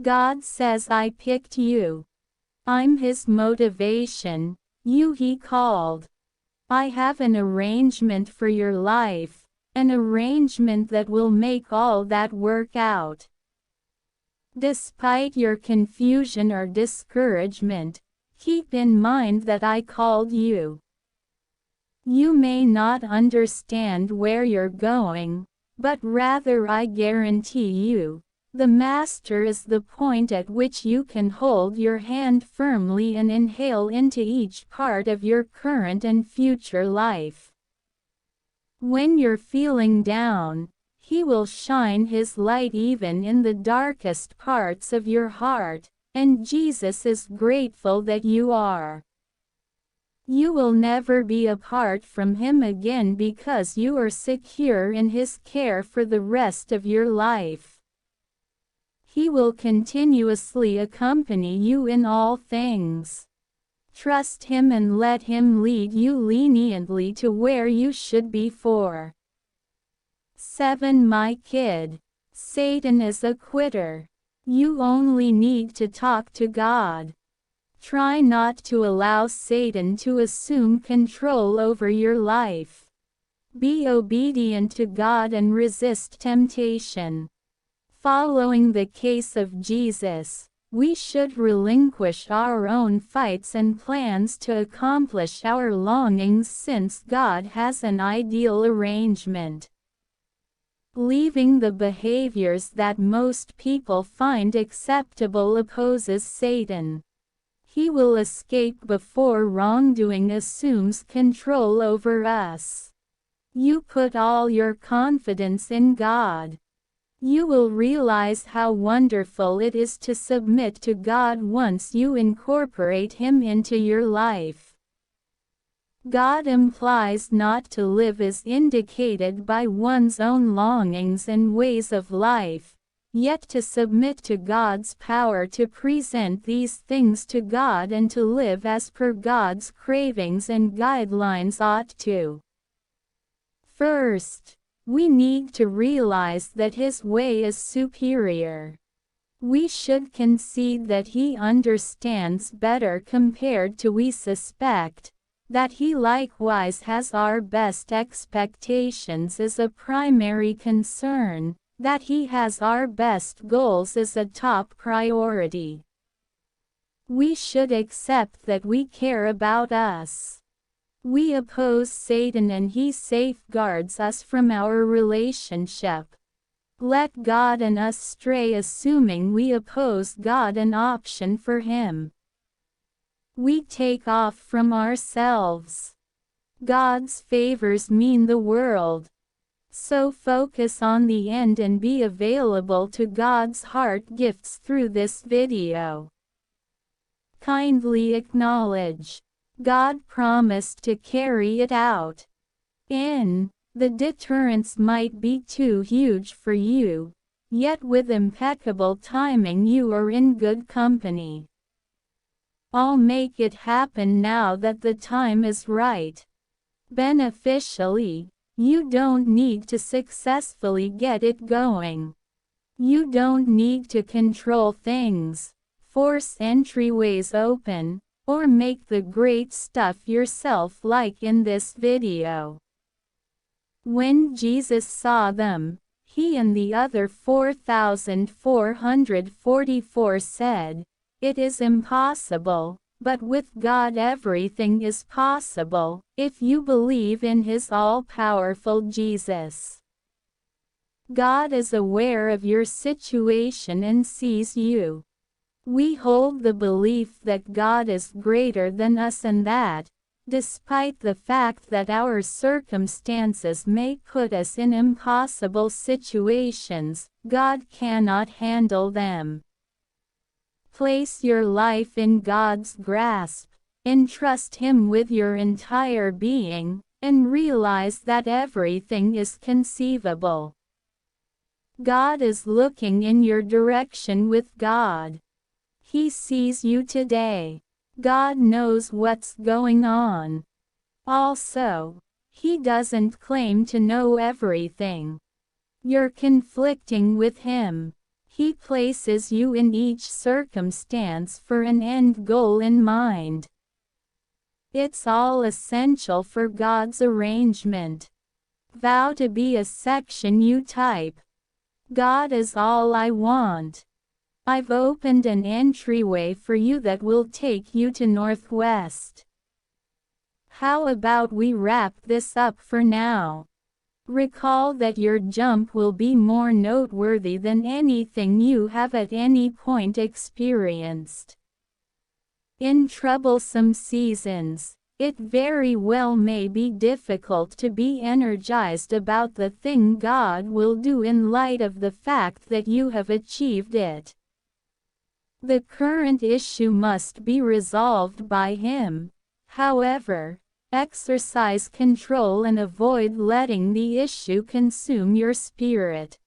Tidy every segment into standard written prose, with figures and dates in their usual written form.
God says I picked you. I'm His motivation, you He called. I have an arrangement for your life, an arrangement that will make all that work out. Despite your confusion or discouragement, keep in mind that I called you. You may not understand where you're going, but rather I guarantee you, the Master is the point at which you can hold your hand firmly and inhale into each part of your current and future life. When you're feeling down, He will shine His light even in the darkest parts of your heart, and Jesus is grateful that you are. You will never be apart from Him again because you are secure in His care for the rest of your life. He will continuously accompany you in all things. Trust Him and let Him lead you leniently to where you should be for. 7. My kid, Satan is a quitter. You only need to talk to God. Try not to allow Satan to assume control over your life. Be obedient to God and resist temptation. Following the case of Jesus, we should relinquish our own fights and plans to accomplish our longings since God has an ideal arrangement. Leaving the behaviors that most people find acceptable opposes Satan. He will escape before wrongdoing assumes control over us. You put all your confidence in God. You will realize how wonderful it is to submit to God once you incorporate Him into your life. God implies not to live as indicated by one's own longings and ways of life, yet to submit to God's power to present these things to God and to live as per God's cravings and guidelines ought to. First, we need to realize that His way is superior. We should concede that He understands better compared to we suspect, that He likewise has our best expectations as a primary concern, that He has our best goals as a top priority. We should accept that we care about us. We oppose Satan and he safeguards us from our relationship. Let God and us stray assuming we oppose God an option for Him. We take off from ourselves. God's favors mean the world. So focus on the end and be available to God's heart gifts through this video. Kindly acknowledge. God promised to carry it out. The deterrence might be too huge for you, yet with impeccable timing you are in good company. I'll make it happen now that the time is right. Beneficially, you don't need to successfully get it going. You don't need to control things, force entryways open, or make the great stuff yourself like in this video. When Jesus saw them, He and the other 4,444 said, "It is impossible, but with God everything is possible, if you believe in His all-powerful Jesus." God is aware of your situation and sees you. We hold the belief that God is greater than us and that, despite the fact that our circumstances may put us in impossible situations, God cannot handle them. Place your life in God's grasp, entrust Him with your entire being, and realize that everything is conceivable. God is looking in your direction with God. He sees you today. God knows what's going on. Also, He doesn't claim to know everything. You're conflicting with Him. He places you in each circumstance for an end goal in mind. It's all essential for God's arrangement. Vow to be a section you type. God is all I want. I've opened an entryway for you that will take you to Northwest. How about we wrap this up for now? Recall that your jump will be more noteworthy than anything you have at any point experienced. In troublesome seasons, it very well may be difficult to be energized about the thing God will do in light of the fact that you have achieved it. The current issue must be resolved by Him. However, exercise control and avoid letting the issue consume your spirit.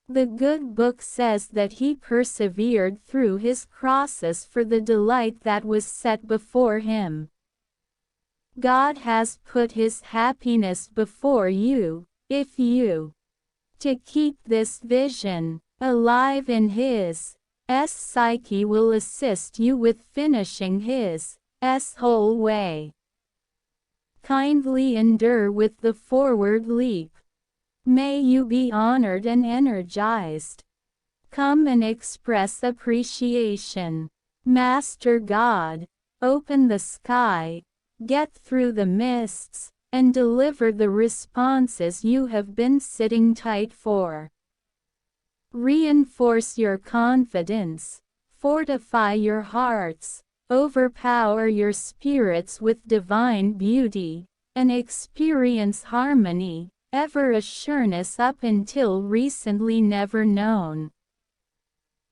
The good book says that He persevered through His crosses for the delight that was set before Him. God has put His happiness before you, if you to keep this vision alive in His psyche will assist you with finishing His whole way. Kindly endure with the forward leap. May you be honored and energized. Come and express appreciation. Master God, open the sky, get through the mists, and deliver the responses you have been sitting tight for. Reinforce your confidence, fortify your hearts, overpower your spirits with divine beauty, and experience harmony, ever a sureness up until recently never known.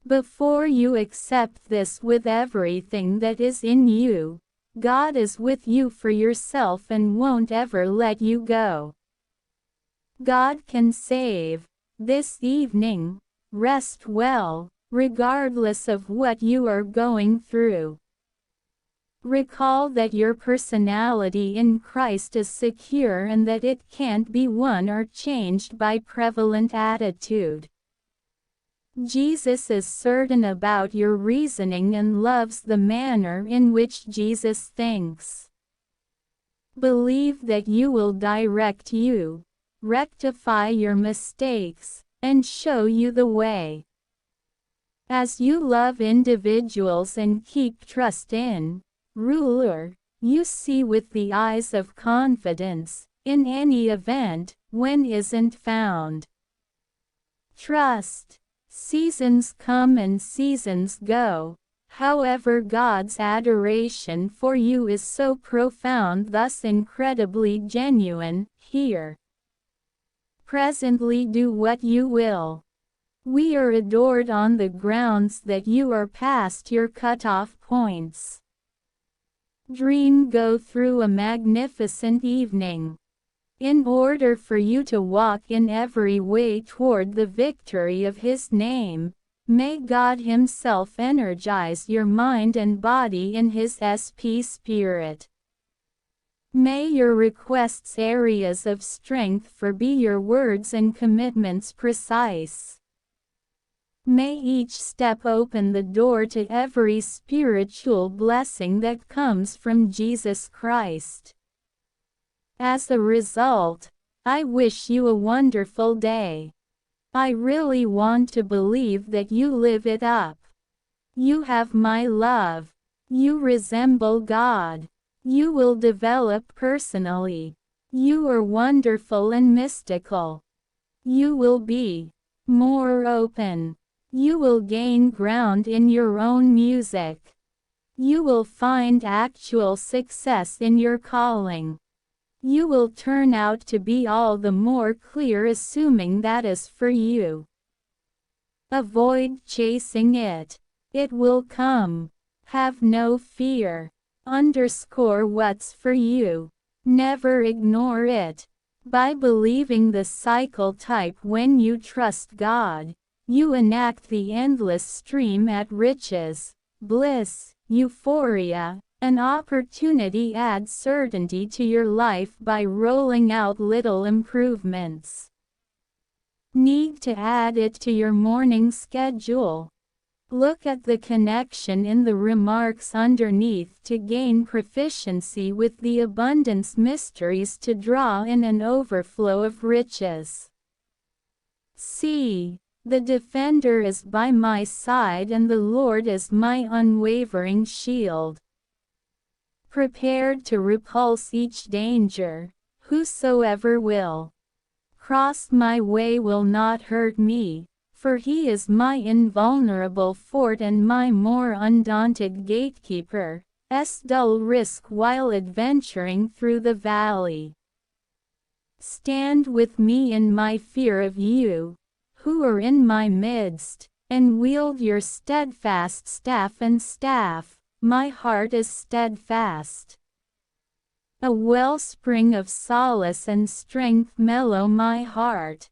Before you accept this with everything that is in you, God is with you for yourself and won't ever let you go. God can save. This evening, rest well, regardless of what you are going through. Recall that your personality in Christ is secure and that it can't be won or changed by prevalent attitude. Jesus is certain about your reasoning and loves the manner in which Jesus thinks. Believe that you will direct you, rectify your mistakes, and show you the way. As you love individuals and keep trust in Ruler, you see with the eyes of confidence, in any event, when isn't found. Trust. Seasons come and seasons go. However, God's adoration for you is so profound, thus incredibly genuine. Here. Presently do what you will. We are adored on the grounds that you are past your cutoff points. Dream go through a magnificent evening. In order for you to walk in every way toward the victory of His name, may God Himself energize your mind and body in His SP Spirit. May your requests areas of strength for be your words and commitments precise. May each step open the door to every spiritual blessing that comes from Jesus Christ. As a result, I wish you a wonderful day. I really want to believe that you live it up. You have my love. You resemble God. You will develop personally. You are wonderful and mystical. You will be more open. You will gain ground in your own music. You will find actual success in your calling. You will turn out to be all the more clear, assuming that is for you. Avoid chasing it. It will come. Have no fear. Underscore what's for you. Never ignore it. By believing the cycle type, when you trust God, you enact the endless stream at riches, bliss, euphoria, an opportunity adds certainty to your life by rolling out little improvements. need to add it to your morning schedule. Look at the connection in the remarks underneath to gain proficiency with the abundance mysteries to draw in an overflow of riches. See, the defender is by my side and the Lord is my unwavering shield. Prepared to repulse each danger, whosoever will cross my way will not hurt me, for he is my invulnerable fort and my more undaunted gatekeeper, dull risk while adventuring through the valley. Stand with me in my fear of you, who are in my midst, and wield your steadfast staff and staff, my heart is steadfast. A wellspring of solace and strength mellow my heart.